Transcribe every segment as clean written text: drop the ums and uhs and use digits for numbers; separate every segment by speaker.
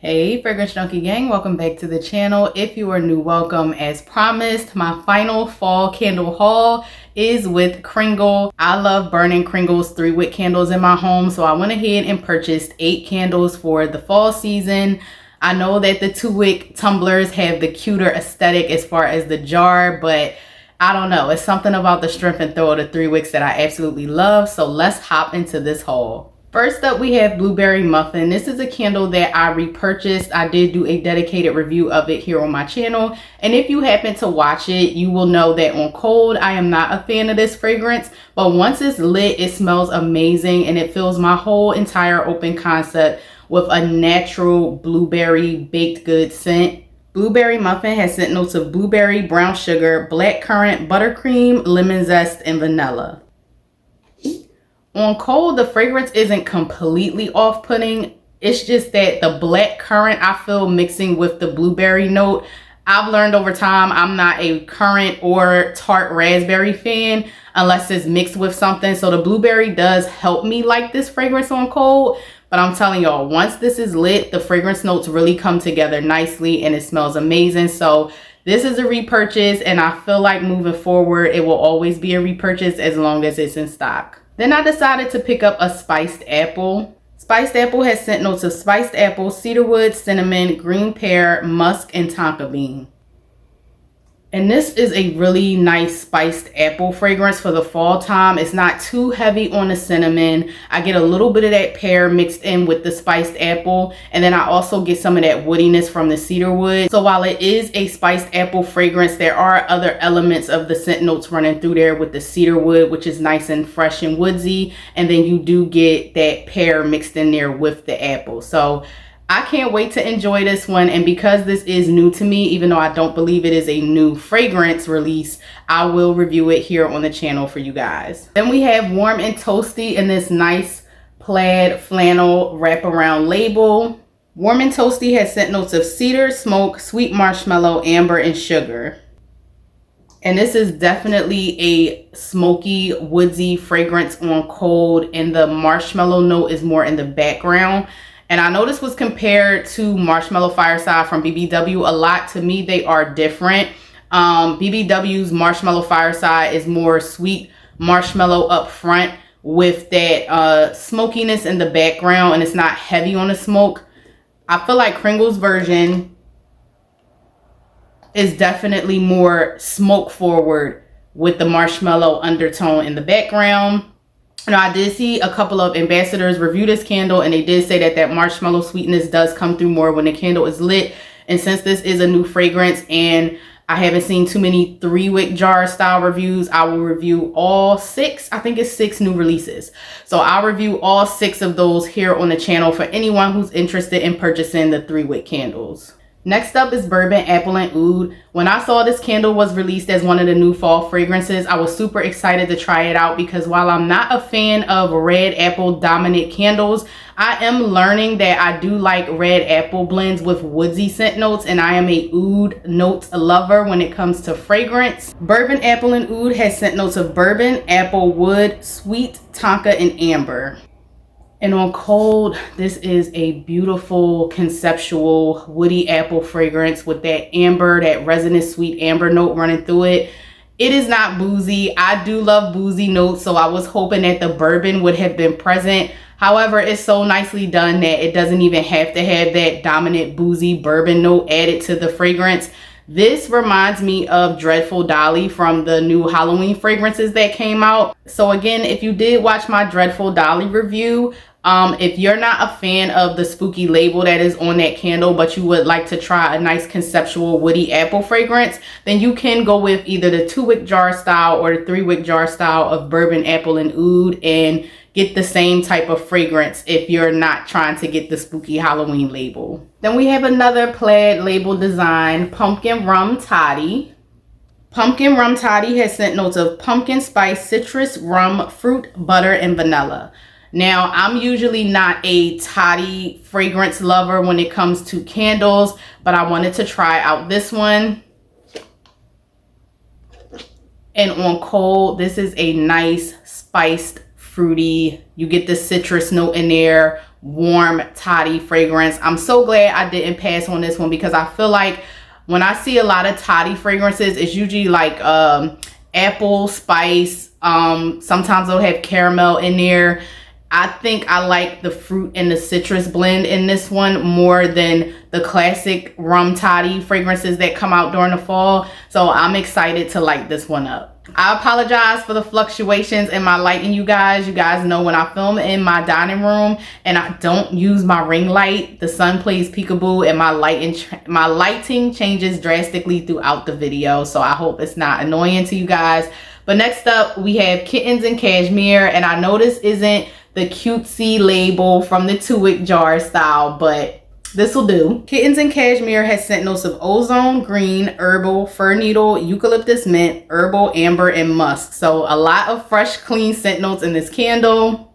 Speaker 1: Hey Fragrance Junkie gang, welcome back to the channel. If you are new, welcome. As promised, my final fall candle haul is with Kringle. I love burning Kringle's 3-wick candles in my home, so I went ahead and purchased 8 candles for the fall season. I know that the 2-wick tumblers have the cuter aesthetic as far as the jar, but I don't know. It's something about the strength and throw of the 3 wicks that I absolutely love, so let's hop into this haul. First up, we have Blueberry Muffin. This is a candle that I repurchased. I did do a dedicated review of it here on my channel. And if you happen to watch it, you will know that on cold, I am not a fan of this fragrance. But once it's lit, it smells amazing and it fills my whole entire open concept with a natural blueberry baked good scent. Blueberry Muffin has scent notes of blueberry, brown sugar, black currant, buttercream, lemon zest, and vanilla. On cold, the fragrance isn't completely off-putting. It's just that the black currant I feel mixing with the blueberry note. I've learned over time I'm not a currant or tart raspberry fan unless it's mixed with something. So the blueberry does help me like this fragrance on cold. But I'm telling y'all, once this is lit, the fragrance notes really come together nicely and it smells amazing. So this is a repurchase and I feel like moving forward, it will always be a repurchase as long as it's in stock. Then I decided to pick up a spiced apple. Spiced apple has scent notes of spiced apple, cedarwood, cinnamon, green pear, musk, and tonka bean. And this is a really nice spiced apple fragrance for the fall time. It's not too heavy on the cinnamon. I get a little bit of that pear mixed in with the spiced apple. And then I also get some of that woodiness from the cedarwood. So while it is a spiced apple fragrance, there are other elements of the scent notes running through there with the cedarwood, which is nice and fresh and woodsy. And then you do get that pear mixed in there with the apple. So I can't wait to enjoy this one, and because this is new to me, even though I don't believe it is a new fragrance release, I will review it here on the channel for you guys. Then we have Warm and Toasty in this nice plaid flannel wraparound label. Warm and Toasty has scent notes of cedar, smoke, sweet marshmallow, amber, and sugar. And this is definitely a smoky, woodsy fragrance on cold, and the marshmallow note is more in the background. And I know this was compared to Marshmallow Fireside from BBW a lot. To me, they are different. BBW's Marshmallow Fireside is more sweet marshmallow up front with that smokiness in the background, and it's not heavy on the smoke. I feel like Kringle's version is definitely more smoke forward with the marshmallow undertone in the background. Now, I did see a couple of ambassadors review this candle, and they did say that that marshmallow sweetness does come through more when the candle is lit. And since this is a new fragrance and I haven't seen too many 3-wick jar style reviews, I will review all 6. I think it's 6 new releases. So I'll review all 6 of those here on the channel for anyone who's interested in purchasing the 3-wick candles. Next up is Bourbon Apple Oud. When I saw this candle was released as one of the new fall fragrances, I was super excited to try it out because while I'm not a fan of red apple dominant candles, I am learning that I do like red apple blends with woodsy scent notes, and I am a oud notes lover when it comes to fragrance. Bourbon Apple Oud has scent notes of bourbon, apple, wood, sweet, tonka, and amber. And on cold, this is a beautiful conceptual woody apple fragrance with that amber, that resinous sweet amber note running through it. It is not boozy. I do love boozy notes, so I was hoping that the bourbon would have been present. However, it's so nicely done that it doesn't even have to have that dominant boozy bourbon note added to the fragrance. This reminds me of Dreadful Dolly from the new Halloween fragrances that came out. So again, if you did watch my Dreadful Dolly review, if you're not a fan of the spooky label that is on that candle, but you would like to try a nice conceptual woody apple fragrance, then you can go with either the 2-wick jar style or the 3-wick jar style of Bourbon Apple Oud and get the same type of fragrance if you're not trying to get the spooky Halloween label. Then we have another plaid label design, Pumpkin Rum Toddy. Pumpkin Rum Toddy has scent notes of pumpkin spice, citrus, rum, fruit, butter, and vanilla. Now, I'm usually not a toddy fragrance lover when it comes to candles, but I wanted to try out this one. And on cold, this is a nice spiced fruity, you get the citrus note in there warm toddy fragrance. I'm so glad I didn't pass on this one because I feel like when I see a lot of toddy fragrances, it's usually like apple spice. Sometimes they'll have caramel in there. I think I like the fruit and the citrus blend in this one more than the classic rum toddy fragrances that come out during the fall. So I'm excited to light this one up. I apologize for the fluctuations in my lighting, you guys. You guys know when I film in my dining room and I don't use my ring light, the sun plays peekaboo and my lighting changes drastically throughout the video. So I hope it's not annoying to you guys. But next up, we have Kittens and Cashmere. And I know this isn't the cutesy label from the 2-wick jar style, but this will do. Kittens and Cashmere has scent notes of ozone, green, herbal, fir needle, eucalyptus mint, herbal, amber, and musk. So a lot of fresh, clean scent notes in this candle.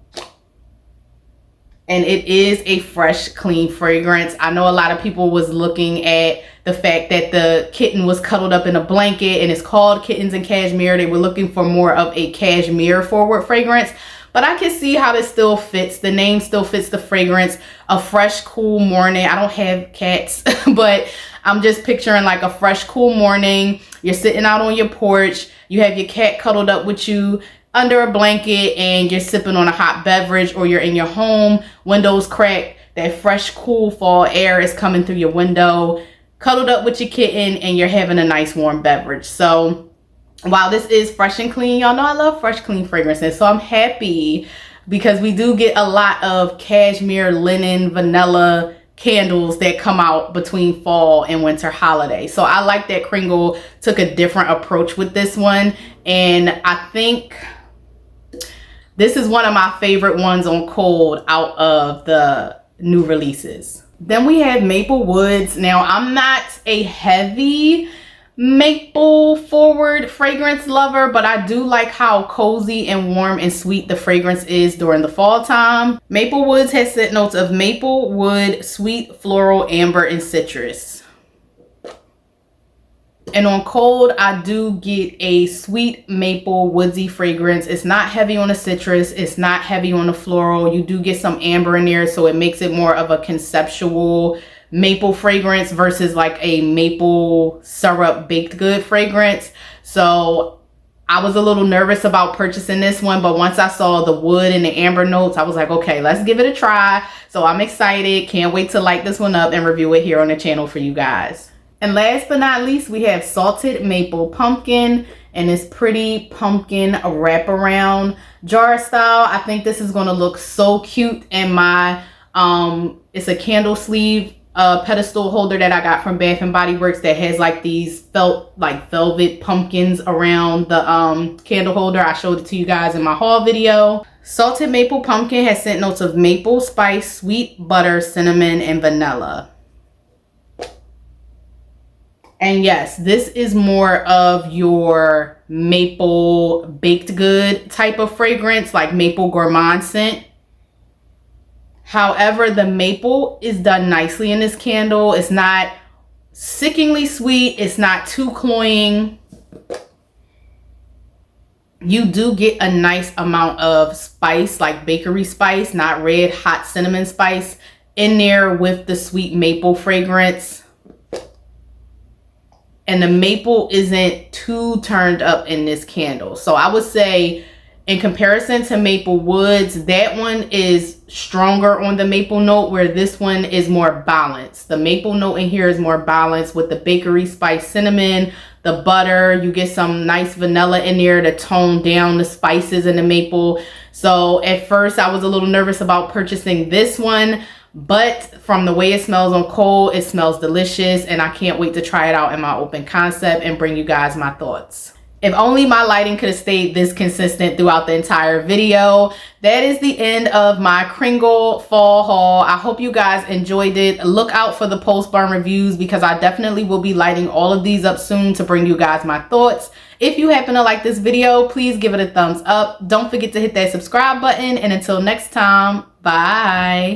Speaker 1: And it is a fresh, clean fragrance. I know a lot of people was looking at the fact that the kitten was cuddled up in a blanket and it's called Kittens and Cashmere. They were looking for more of a cashmere forward fragrance. But I can see how this still fits. The name still fits the fragrance. A fresh, cool morning. I don't have cats, but I'm just picturing like a fresh, cool morning. You're sitting out on your porch. You have your cat cuddled up with you under a blanket and you're sipping on a hot beverage, or you're in your home, windows cracked. That fresh, cool fall air is coming through your window, cuddled up with your kitten, and you're having a nice warm beverage. So while this is fresh and clean, y'all know I love fresh, clean fragrances. So I'm happy because we do get a lot of cashmere, linen, vanilla candles that come out between fall and winter holiday. So I like that Kringle took a different approach with this one. And I think this is one of my favorite ones on cold out of the new releases. Then we have Maple Woods. Now, I'm not a heavy maple forward fragrance lover, but I do like how cozy and warm and sweet the fragrance is during the fall time. Maple Woods has scent notes of maple, wood, sweet, floral, amber, and citrus. And on cold, I do get a sweet maple woodsy fragrance. It's not heavy on the citrus. It's not heavy on the floral. You do get some amber in there, so it makes it more of a conceptual maple fragrance versus like a maple syrup baked good fragrance. So I was a little nervous about purchasing this one, but once I saw the wood and the amber notes, I was like, okay, let's give it a try. So I'm excited. Can't wait to light this one up and review it here on the channel for you guys. And last but not least, we have Salted Maple Pumpkin and this pretty pumpkin wraparound jar style. I think this is going to look so cute in my it's a candle sleeve pedestal holder that I got from Bath and Body Works that has like these felt like velvet pumpkins around the candle holder. I showed it to you guys in my haul video. Salted Maple Pumpkin has scent notes of maple, spice, sweet, butter, cinnamon, and vanilla. And yes, this is more of your maple baked good type of fragrance, like maple gourmand scent. However, the maple is done nicely in this candle. It's not sickeningly sweet. It's not too cloying. You do get a nice amount of spice, like bakery spice, not red hot cinnamon spice, in there with the sweet maple fragrance. And the maple isn't too turned up in this candle. So I would say in comparison to Maple Woods, that one is stronger on the maple note, where this one is more balanced. The maple note in here is more balanced with the bakery spice cinnamon, the butter. You get some nice vanilla in there to tone down the spices in the maple. So at first I was a little nervous about purchasing this one, but from the way it smells on cold, it smells delicious, and I can't wait to try it out in my open concept and bring you guys my thoughts. If only my lighting could have stayed this consistent throughout the entire video. That is the end of my Kringle fall haul. I hope you guys enjoyed it. Look out for the post-burn reviews because I definitely will be lighting all of these up soon to bring you guys my thoughts. If you happen to like this video, please give it a thumbs up. Don't forget to hit that subscribe button, and until next time, bye.